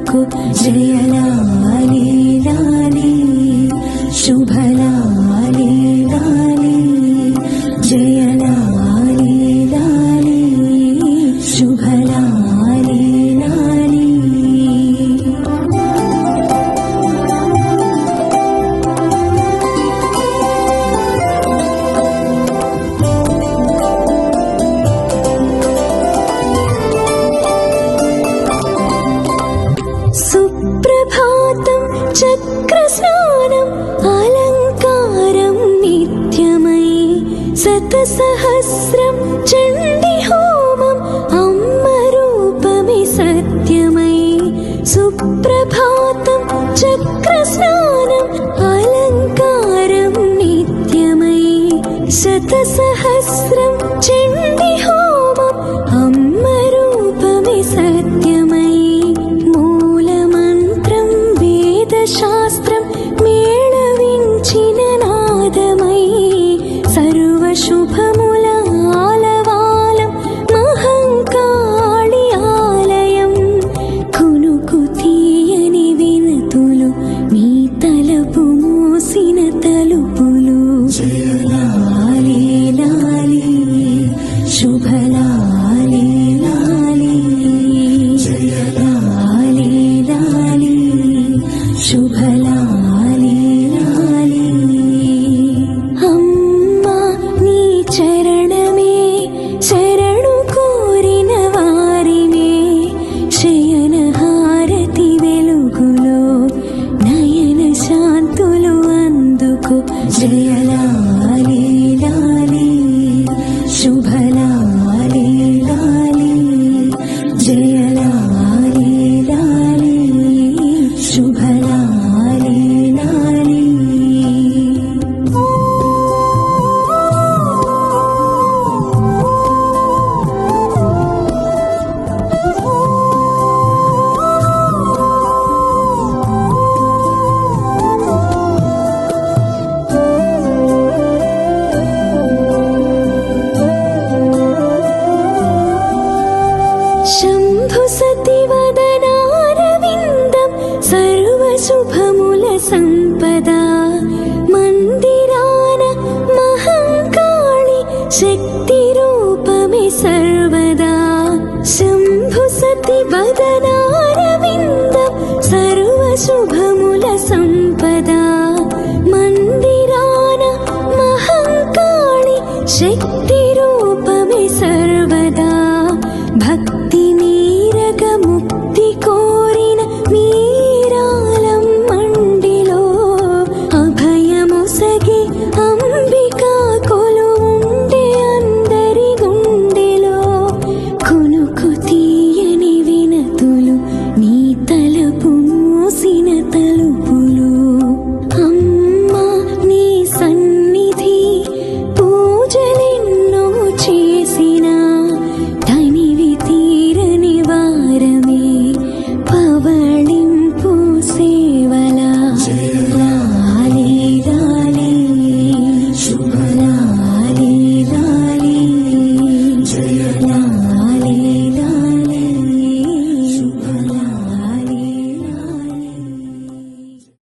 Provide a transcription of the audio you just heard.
అందుకు జయలాలి లాలి శుభలాలి లాలి జయలాలి లాలి శుభలాలి లాలి. సుప్రభాతం చక్రస్నానం అలంకారం నిత్యమై శతసహస్రం చండీ హోమం అమ్మ రూపమే సత్యమై. సుప్రభాతం చక్రస్నానం అలంకారం నిత్యమై శతసహస్రం చండీ హోమం అమ్మ రూపమే సత్యమై. శాస్త్రం మేళవించిన నాదమై సర్వశుభముల ఆలవాలం మహంకాళి ఆలయం. కునుకు తీయని వినతులు మీ తలపు మూసిన తలుపులు. జయలాలి లాలి శుభలాలి లాలి జయలాలి లాలి శుభలాలి లాలి. అమ్మా నీ చరణమే శరణు కోరిన వారినే శయన హారతి వెలుగులో నయన శాంతులు అందుకు జయలాలి లాలి శుభలాలి లాలి జయలాలి లాలి శుభలాలి లాలి. శంభు సతివదనారవిందం సర్వశుభముల సంపద. మందిరాన మహంకాళి శక్తి రూపమే సర్వదా. శంభు సతివదనారవిందం సర్వశుభముల సంపద.